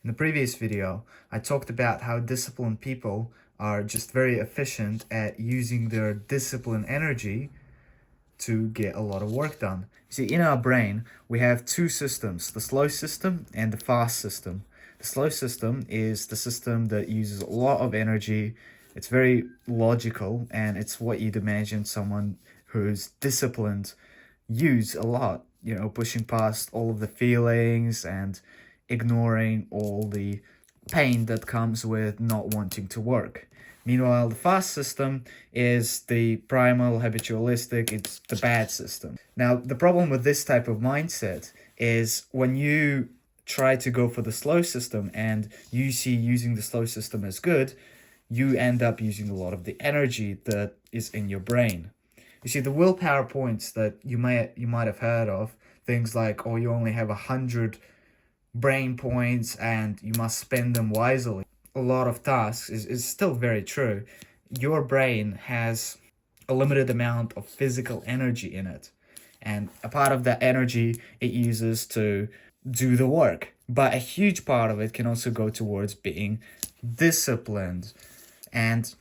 In the previous video, I talked about how disciplined people are just very efficient at using their disciplined energy to get a lot of work done. You see, in our brain, we have two systems, the slow system and the fast system. The slow system is the system that uses a lot of energy. It's very logical, and it's what you'd imagine someone who's disciplined use a lot, pushing past all of the feelings and ignoring all the pain that comes with not wanting to work. Meanwhile, the fast system is the primal, habitualistic, it's the bad system. Now, the problem with this type of mindset is when you try to go for the slow system and you see using the slow system as good, you end up using a lot of the energy that is in your brain. You see, the willpower points that you might have heard of, things like, oh, you only have 100 brain points and you must spend them wisely. A lot of tasks is still very true. Your brain has a limited amount of physical energy in it, and a part of that energy it uses to do the work, but a huge part of it can also go towards being disciplined, and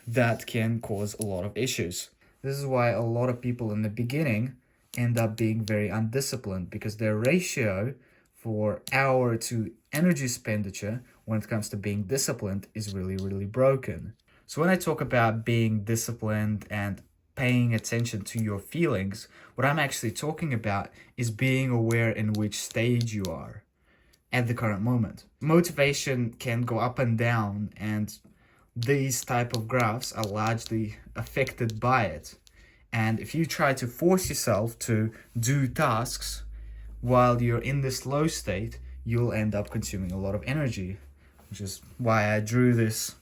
that can cause a lot of issues. This is why a lot of people in the beginning end up being very undisciplined, because their ratio for hour to energy expenditure when it comes to being disciplined is really, really broken. So when I talk about being disciplined and paying attention to your feelings, what I'm actually talking about is being aware in which stage you are at the current moment. Motivation can go up and down, and these type of graphs are largely affected by it. And if you try to force yourself to do tasks while you're in this low state, you'll end up consuming a lot of energy, which is why I drew this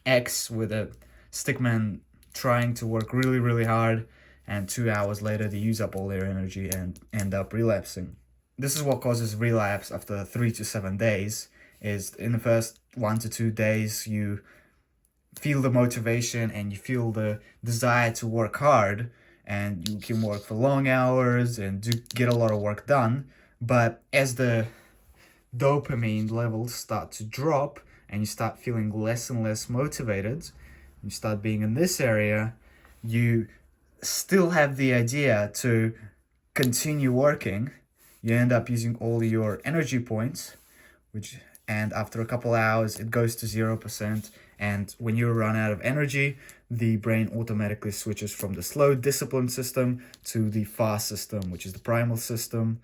X with a stickman trying to work really, really hard, and 2 hours later they use up all their energy and end up relapsing. This is what causes relapse after 3 to 7 days, is in the first 1 to 2 days you feel the motivation and you feel the desire to work hard, and you can work for long hours and get a lot of work done. But as the dopamine levels start to drop and you start feeling less and less motivated, you start being in this area, you still have the idea to continue working. You end up using all your energy points, and after a couple hours it goes to 0%, and when you run out of energy, the brain automatically switches from the slow discipline system to the fast system, which is the primal system,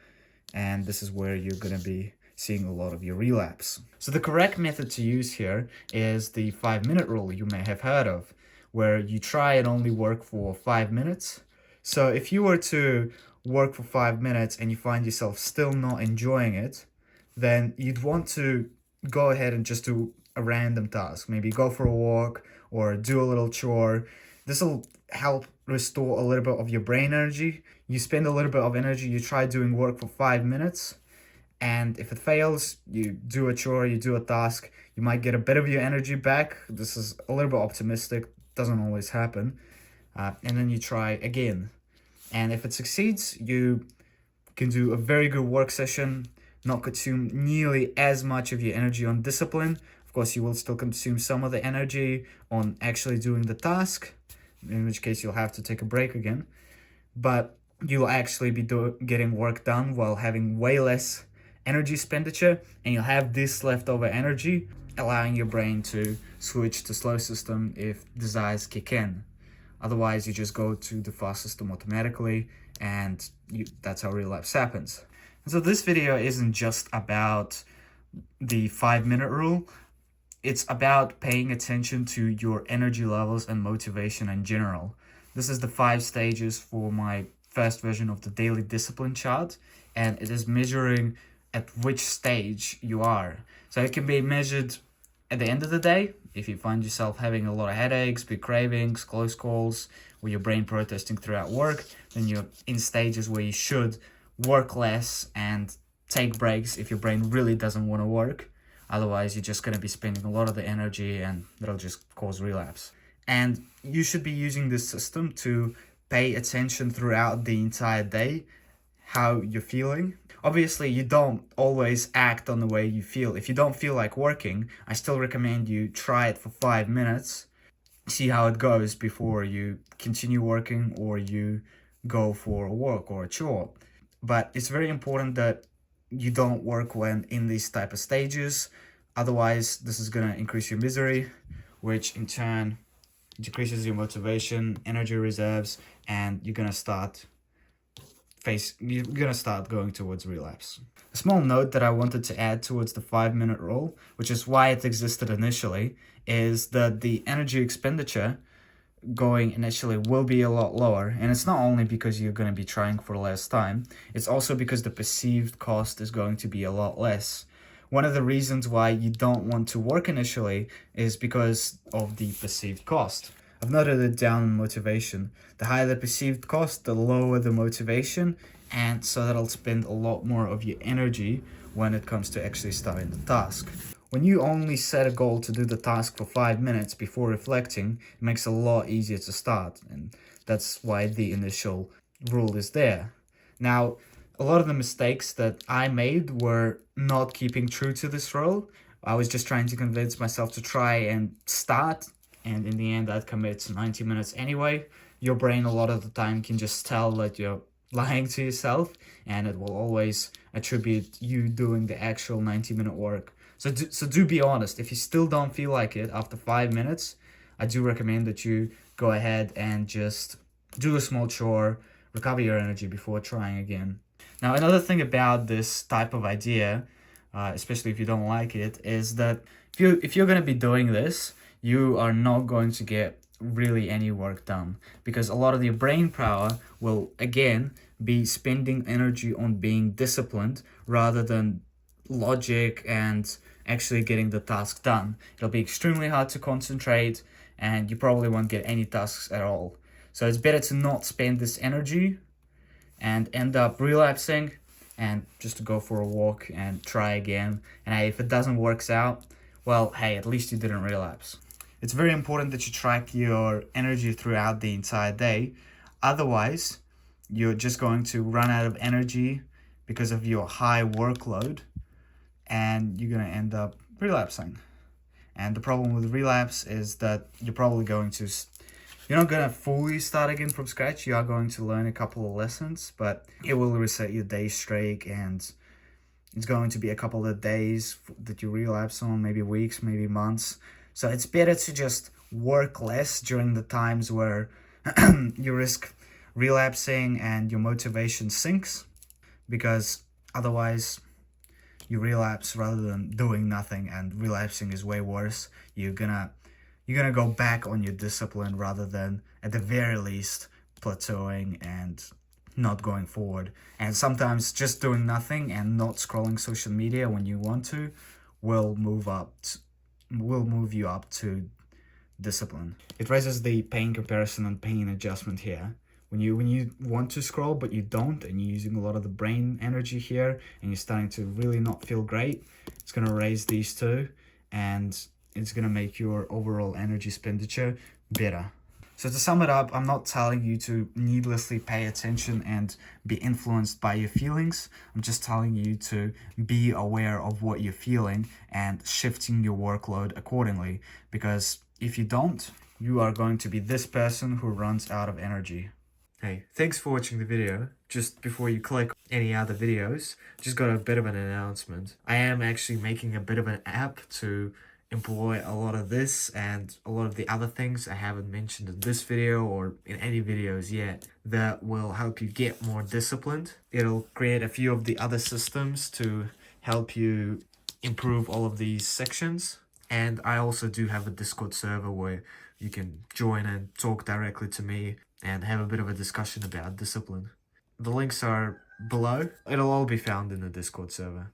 and this is where you're going to be seeing a lot of your relapse. So the correct method to use here is the 5-minute rule you may have heard of, where you try and only work for 5 minutes. So if you were to work for 5 minutes and you find yourself still not enjoying it, then you'd want to go ahead and just do a random task. Maybe go for a walk or do a little chore. This will help restore a little bit of your brain energy. You spend a little bit of energy, you try doing work for 5 minutes, and if it fails, you do a chore, you do a task, you might get a bit of your energy back. This is a little bit optimistic, doesn't always happen. And then you try again. And if it succeeds, you can do a very good work session, not consume nearly as much of your energy on discipline. Of course, you will still consume some of the energy on actually doing the task, in which case you'll have to take a break again. But you'll actually be getting work done while having way less energy expenditure, and you'll have this leftover energy, allowing your brain to switch to slow system if desires kick in. Otherwise, you just go to the fast system automatically, and that's how relapse happens. And so this video isn't just about the 5-minute rule. It's about paying attention to your energy levels and motivation in general. This is the 5 stages for my first version of the daily discipline chart, and it is measuring at which stage you are. So it can be measured at the end of the day. If you find yourself having a lot of headaches, big cravings, close calls, or your brain protesting throughout work, then you're in stages where you should work less and take breaks if your brain really doesn't want to work. Otherwise, you're just going to be spending a lot of the energy, and that'll just cause relapse. And you should be using this system to pay attention throughout the entire day, how you're feeling. Obviously, you don't always act on the way you feel. If you don't feel like working, I still recommend you try it for 5 minutes, see how it goes before you continue working or you go for a walk or a chore. But it's very important that you don't work when in these type of stages. Otherwise, this is going to increase your misery, which in turn decreases your motivation, energy reserves, and you're gonna start going towards relapse. A small note that I wanted to add towards the 5 minute rule, which is why it existed initially, is that the energy expenditure going initially will be a lot lower. And it's not only because you're going to be trying for less time, it's also because the perceived cost is going to be a lot less. One of the reasons why you don't want to work initially is because of the perceived cost. I've noted it down in motivation. The higher the perceived cost, the lower the motivation, and so that'll spend a lot more of your energy when it comes to actually starting the task. When you only set a goal to do the task for 5 minutes before reflecting, it makes it a lot easier to start, and that's why the initial rule is there. Now, a lot of the mistakes that I made were not keeping true to this rule. I was just trying to convince myself to try and start, and in the end, I'd commit to 90 minutes anyway. Your brain, a lot of the time, can just tell that you're lying to yourself, and it will always attribute you doing the actual 90-minute work. So do be honest. If you still don't feel like it after 5 minutes, I do recommend that you go ahead and just do a small chore, recover your energy before trying again. Now, another thing about this type of idea, especially if you don't like it, is that if you're going to be doing this, you are not going to get really any work done, because a lot of your brain power will again be spending energy on being disciplined rather than logic and actually getting the task done. It'll be extremely hard to concentrate, and you probably won't get any tasks at all. So it's better to not spend this energy and end up relapsing, and just to go for a walk and try again. And hey, if it doesn't work out, well, hey, at least you didn't relapse. It's very important that you track your energy throughout the entire day. Otherwise, you're just going to run out of energy because of your high workload, and you're going to end up relapsing. And the problem with relapse is that you're not going to fully start again from scratch. You are going to learn a couple of lessons, but it will reset your day streak, and it's going to be a couple of days that you relapse on, maybe weeks, maybe months. So it's better to just work less during the times where you risk relapsing and your motivation sinks, because otherwise you relapse rather than doing nothing, and relapsing is way worse. You're gonna go back on your discipline rather than, at the very least, plateauing and not going forward. And sometimes just doing nothing and not scrolling social media when you want to will move you up to discipline. It raises the pain comparison and pain adjustment here. When you want to scroll but you don't, and you're using a lot of the brain energy here, and you're starting to really not feel great, it's going to raise these two, and it's going to make your overall energy expenditure better. So to sum it up, I'm not telling you to needlessly pay attention and be influenced by your feelings. I'm just telling you to be aware of what you're feeling and shifting your workload accordingly. Because if you don't, you are going to be this person who runs out of energy. Hey, thanks for watching the video. Just before you click any other videos, just got a bit of an announcement. I am actually making a bit of an app to employ a lot of this and a lot of the other things I haven't mentioned in this video or in any videos yet, that will help you get more disciplined. It'll create a few of the other systems to help you improve all of these sections. And I also do have a Discord server where you can join and talk directly to me and have a bit of a discussion about discipline. The links are below. It'll all be found in the Discord server.